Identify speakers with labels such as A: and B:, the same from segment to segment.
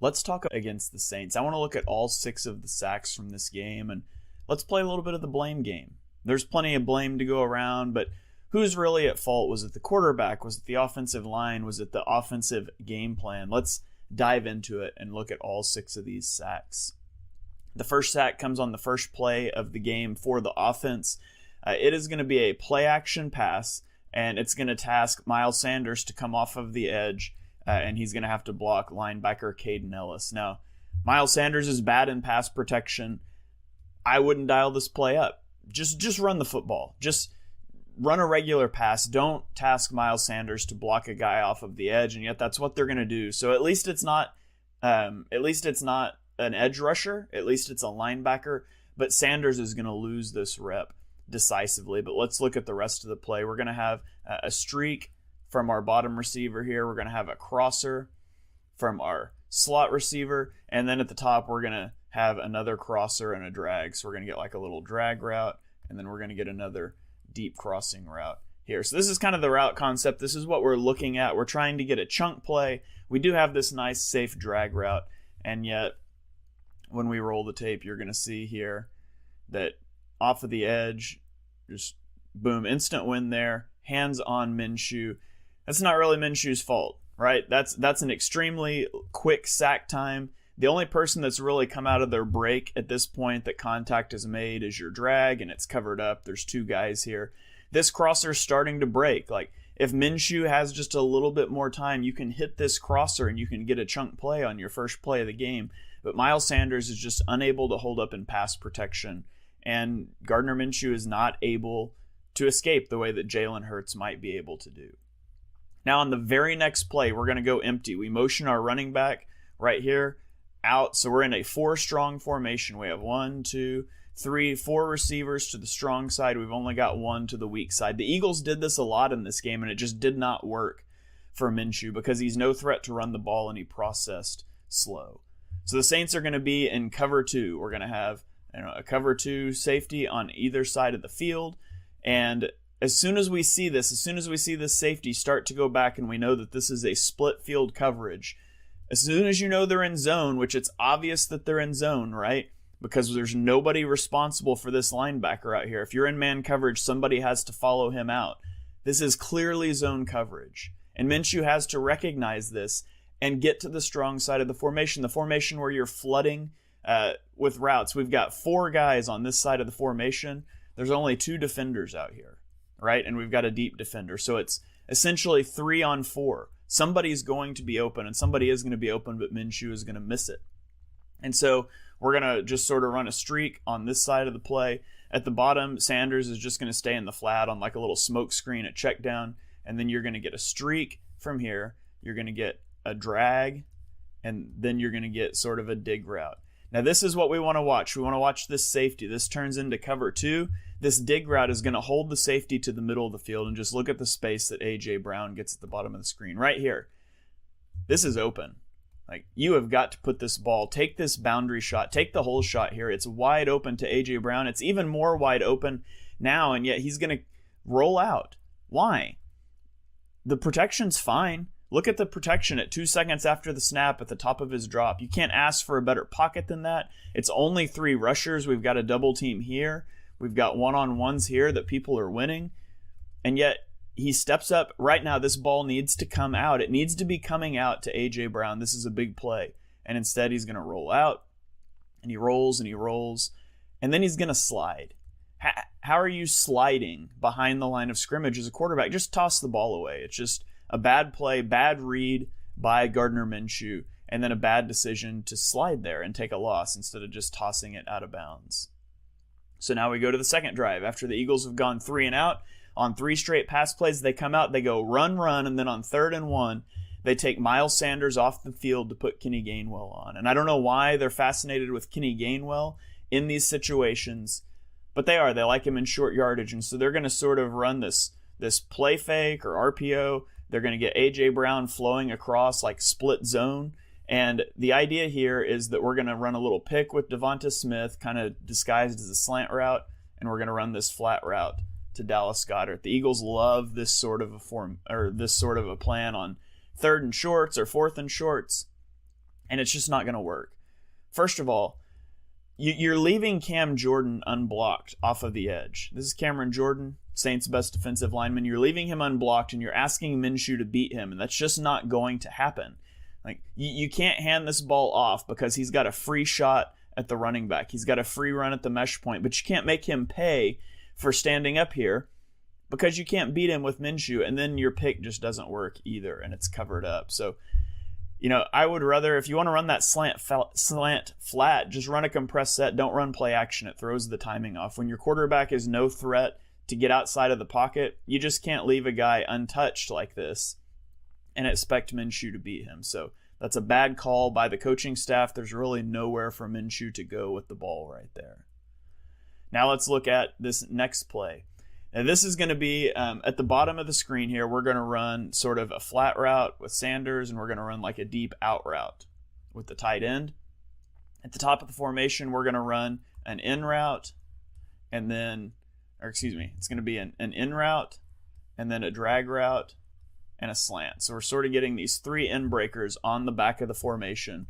A: Let's talk against the Saints. I want to look at all 6 of the sacks from this game, and let's play a little bit of the blame game. There's plenty of blame to go around, but who's really at fault? Was it the quarterback? Was it the offensive line? Was it the offensive game plan? Let's dive into it and look at all 6 of these sacks. The first sack comes on the first play of the game for the offense. It is going to be a play-action pass, and it's going to task Miles Sanders to come off of the edge, and he's going to have to block linebacker Caden Ellis. Now, Miles Sanders is bad in pass protection. I wouldn't dial this play up. Just run the football. Just run a regular pass. Don't task Miles Sanders to block a guy off of the edge, and yet that's what they're going to do. So at least it's not an edge rusher. At least it's a linebacker. But Sanders is going to lose this rep decisively. But let's look at the rest of the play. We're going to have a streak from our bottom receiver here. We're going to have a crosser from our slot receiver. And then at the top, we're going to have another crosser and a drag. So we're going to get like a little drag route, and then we're going to get another deep crossing route here. So this is kind of the route concept. This is what we're looking at. We're trying to get a chunk play. We do have this nice, safe drag route, and yet when we roll the tape, you're going to see here that off of the edge, just boom, instant win there, hands on Minshew. That's not really Minshew's fault, right? That's an extremely quick sack time. The only person that's really come out of their break at this point that contact is made is your drag, and it's covered up. There's 2 guys here. This crosser's starting to break. Like, if Minshew has just a little bit more time, you can hit this crosser and you can get a chunk play on your first play of the game. But Miles Sanders is just unable to hold up in pass protection, and Garnder Minshew is not able to escape the way that Jalen Hurts might be able to do. Now on the very next play, we're going to go empty. We motion our running back right here out. So we're in a 4-strong formation. We have 1, 2, 3, 4 receivers to the strong side. We've only got 1 to the weak side. The Eagles did this a lot in this game, and it just did not work for Minshew because he's no threat to run the ball and he processed slow. So the Saints are going to be in cover 2. We're going to have a cover 2 safety on either side of the field. And as soon as we see this safety start to go back and we know that this is a split field coverage, as soon as you know they're in zone, which it's obvious that they're in zone, right? Because there's nobody responsible for this linebacker out here. If you're in man coverage, somebody has to follow him out. This is clearly zone coverage. And Minshew has to recognize this and get to the strong side of the formation where you're flooding with routes. We've got 4 guys on this side of the formation. There's only 2 defenders out here, right? And we've got a deep defender. So it's essentially 3 on 4. Somebody's going to be open, and somebody is going to be open, but Minshew is going to miss it. And so we're going to just sort of run a streak on this side of the play. At the bottom, Sanders is just going to stay in the flat on like a little smoke screen at check down, and then you're going to get a streak from here. You're going to get a drag, and then you're going to get sort of a dig route. Now this is what we want to watch. We want to watch this safety. This turns into cover 2. This dig route is going to hold the safety to the middle of the field, and just look at the space that A.J. Brown gets at the bottom of the screen. Right here. This is open. Like, you have got to put this ball, take this boundary shot, take the whole shot here. It's wide open to A.J. Brown. It's even more wide open now, and yet he's going to roll out. Why? The protection's fine. Look at the protection at 2 seconds after the snap at the top of his drop. You can't ask for a better pocket than that. It's only 3 rushers. We've got a double team here. We've got one-on-ones here that people are winning. And yet he steps up. Right now, this ball needs to come out. It needs to be coming out to A.J. Brown. This is a big play. And instead, he's going to roll out. And he rolls and he rolls. And then he's going to slide. How are you sliding behind the line of scrimmage as a quarterback? Just toss the ball away. It's just a bad play, bad read by Garnder Minshew, and then a bad decision to slide there and take a loss instead of just tossing it out of bounds. So now we go to the second drive. After the Eagles have gone 3 and out, on 3 straight pass plays, they come out, they go run, and then on 3rd and 1, they take Miles Sanders off the field to put Kenny Gainwell on. And I don't know why they're fascinated with Kenny Gainwell in these situations, but they are. They like him in short yardage, and so they're going to sort of run this play fake or RPO. They're going to get A.J. Brown flowing across like split zone. And the idea here is that we're going to run a little pick with Devonta Smith, kind of disguised as a slant route, and we're going to run this flat route to Dallas Goedert. The Eagles love this sort of a plan on 3rd and shorts or 4th and shorts. and it's just not going to work. First of all, you're leaving Cam Jordan unblocked off of the edge. This is Cameron Jordan, Saints' best defensive lineman. You're leaving him unblocked, and you're asking Minshew to beat him, and that's just not going to happen. Like, you can't hand this ball off because he's got a free shot at the running back. He's got a free run at the mesh point, but you can't make him pay for standing up here because you can't beat him with Minshew, and then your pick just doesn't work either, and it's covered up. So, I would rather, if you want to run that slant flat, just run a compressed set. Don't run play action. It throws the timing off. When your quarterback is no threat to get outside of the pocket, you just can't leave a guy untouched like this and expect Minshew to beat him. So that's a bad call by the coaching staff. There's really nowhere for Minshew to go with the ball right there. Now let's look at this next play. Now this is going to be at the bottom of the screen here. We're going to run sort of a flat route with Sanders, and we're going to run like a deep out route with the tight end. At the top of the formation, we're going to run an in route, and then, it's going to be an in route, and then a drag route, and a slant. So we're sort of getting these 3 in breakers on the back of the formation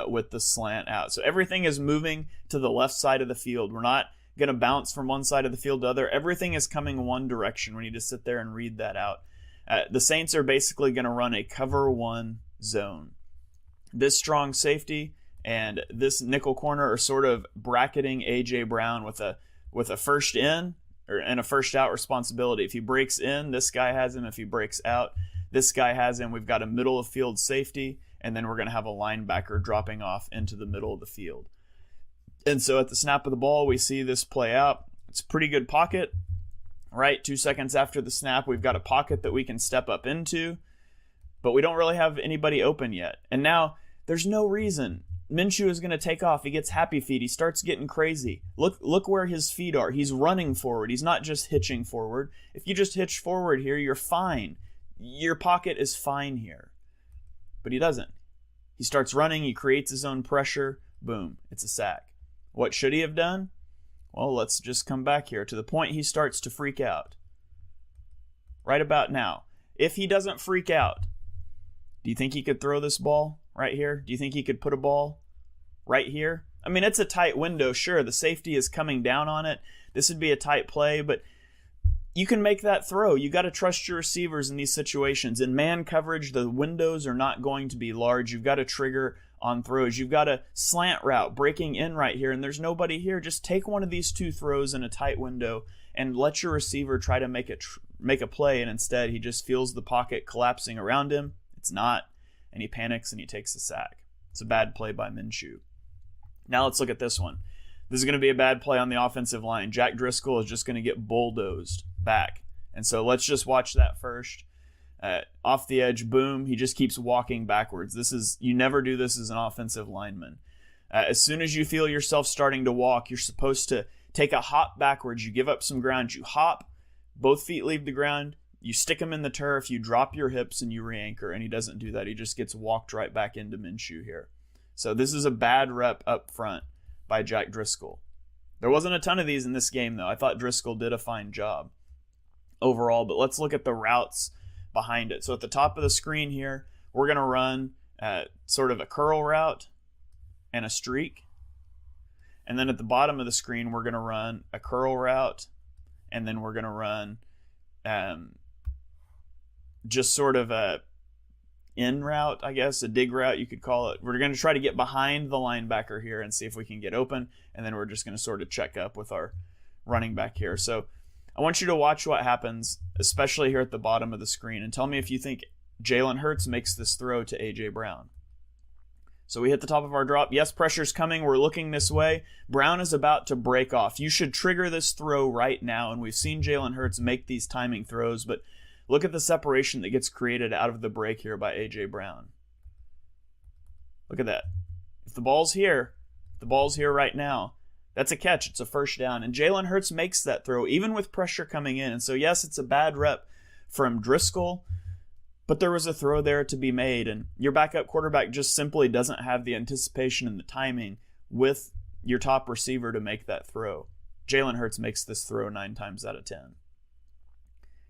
A: with the slant out. So everything is moving to the left side of the field. We're not going to bounce from one side of the field to the other. Everything is coming one direction. We need to sit there and read that out. The Saints are basically going to run a cover 1 zone. This strong safety and this nickel corner are sort of bracketing A.J. Brown with a first in and a first out responsibility. If he breaks in, this guy has him. If he breaks out, this guy has him. We've got a middle of field safety, and then we're going to have a linebacker dropping off into the middle of the field. And so at the snap of the ball, we see this play out. It's a pretty good pocket, right? 2 seconds after the snap, we've got a pocket that we can step up into, but we don't really have anybody open yet. And now there's no reason. Minshew is going to take off. He gets happy feet. He starts getting crazy. Look where his feet are. He's running forward. He's not just hitching forward. If you just hitch forward here, you're fine. Your pocket is fine here. But he doesn't. He starts running. He creates his own pressure. Boom. It's a sack. What should he have done? Well, let's just come back here to the point he starts to freak out. Right about now. If he doesn't freak out, do you think he could throw this ball right here? Do you think he could put a ball right here? I mean, it's a tight window. Sure, the safety is coming down on it. This would be a tight play, but you can make that throw. You got to trust your receivers in these situations. In man coverage, the windows are not going to be large. You've got to trigger on throws. You've got a slant route breaking in right here, and there's nobody here. Just take one of these 2 throws in a tight window and let your receiver try to make a play, and instead he just feels the pocket collapsing around him. It's not, and he panics and he takes a sack. It's a bad play by Minshew. Now let's look at this one. This is going to be a bad play on the offensive line. Jack Driscoll is just going to get bulldozed back. And so let's just watch that first. Off the edge, boom, he just keeps walking backwards. You never do this as an offensive lineman. As soon as you feel yourself starting to walk, you're supposed to take a hop backwards. You give up some ground, you hop, both feet leave the ground, you stick them in the turf, you drop your hips, and you re-anchor, and he doesn't do that. He just gets walked right back into Minshew here. So this is a bad rep up front by Jack Driscoll. There wasn't a ton of these in this game, though. I thought Driscoll did a fine job overall, but let's look at the routes behind it. So at the top of the screen here, we're going to run sort of a curl route and a streak. And then at the bottom of the screen, we're going to run a curl route, and then we're going to run just sort of a in route, I guess, a dig route, you could call it. We're going to try to get behind the linebacker here and see if we can get open, and then we're just going to sort of check up with our running back here. So I want you to watch what happens, especially here at the bottom of the screen, and tell me if you think Jalen Hurts makes this throw to A.J. Brown. So we hit the top of our drop. Yes, pressure's coming. We're looking this way. Brown is about to break off. You should trigger this throw right now, and we've seen Jalen Hurts make these timing throws, but look at the separation that gets created out of the break here by A.J. Brown. Look at that. If the ball's here right now, that's a catch. It's a first down. And Jalen Hurts makes that throw, even with pressure coming in. And so, yes, it's a bad rep from Driscoll, but there was a throw there to be made. And your backup quarterback just simply doesn't have the anticipation and the timing with your top receiver to make that throw. Jalen Hurts makes this throw 9 times out of 10.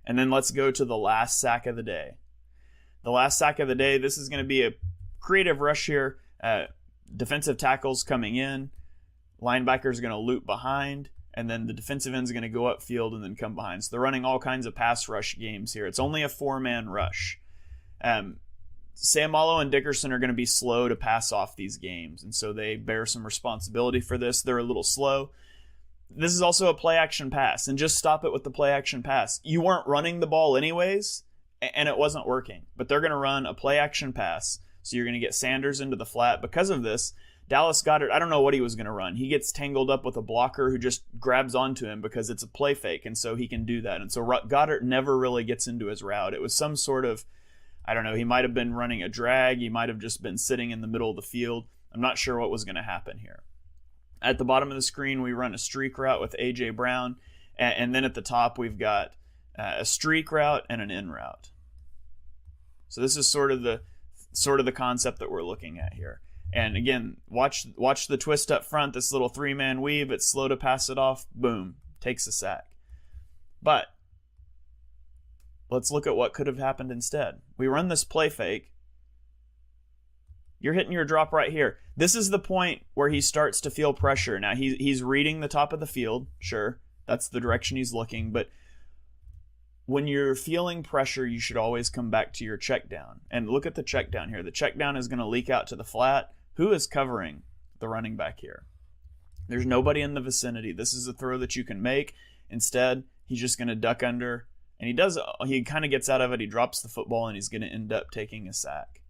A: And then let's go to the last sack of the day. The last sack of the day, this is going to be a creative rush here. Defensive tackles coming in, linebackers going to loop behind, and then the defensive end's going to go upfield and then come behind. So they're running all kinds of pass rush games here. It's only a 4-man rush. Samalo and Dickerson are going to be slow to pass off these games, and so they bear some responsibility for this. They're a little slow. This is also a play-action pass, and just stop it with the play-action pass. You weren't running the ball anyways, and it wasn't working, but they're going to run a play-action pass, so you're going to get Sanders into the flat. Because of this, Dallas Goedert, I don't know what he was going to run. He gets tangled up with a blocker who just grabs onto him because it's a play fake, and so he can do that. And so Goedert never really gets into his route. It was some sort of, I don't know, he might have been running a drag. He might have just been sitting in the middle of the field. I'm not sure what was going to happen here. At the bottom of the screen, we run a streak route with A.J. Brown, and then at the top, we've got a streak route and an in route. So this is sort of the concept that we're looking at here. And again, watch the twist up front, this little 3-man weave. It's slow to pass it off. Boom, takes a sack. But let's look at what could have happened instead. We run this play fake. You're hitting your drop right here. This is the point where he starts to feel pressure. Now, he's reading the top of the field. Sure, that's the direction he's looking. But when you're feeling pressure, you should always come back to your check down. And look at the check down here. The check down is going to leak out to the flat. Who is covering the running back here? There's nobody in the vicinity. This is a throw that you can make. Instead, he's just going to duck under. And he kind of gets out of it. He drops the football, and he's going to end up taking a sack.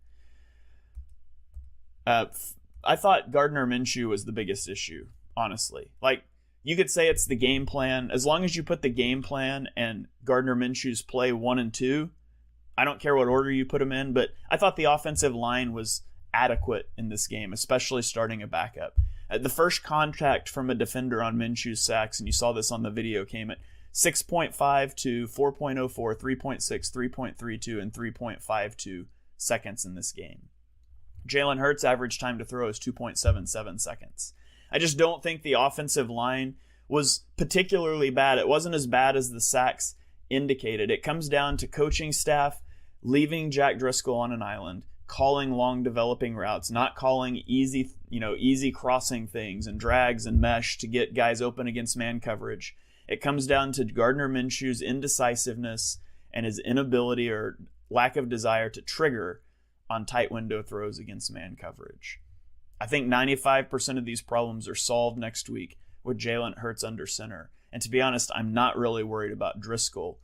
A: I thought Garnder Minshew was the biggest issue, honestly. Like, you could say it's the game plan. As long as you put the game plan and Garnder Minshew's play 1 and 2, I don't care what order you put them in, but I thought the offensive line was adequate in this game, especially starting a backup. The first contact from a defender on Minshew's sacks, and you saw this on the video, came at 6.5 to 4.04, 3.6, 3.32, and 3.52 seconds in this game. Jalen Hurts' average time to throw is 2.77 seconds. I just don't think the offensive line was particularly bad. It wasn't as bad as the sacks indicated. It comes down to coaching staff leaving Jack Driscoll on an island, calling long developing routes, not calling easy crossing things and drags and mesh to get guys open against man coverage. It comes down to Garnder Minshew's indecisiveness and his inability or lack of desire to trigger on tight window throws against man coverage. I think 95% of these problems are solved next week with Jalen Hurts under center. And to be honest, I'm not really worried about Driscoll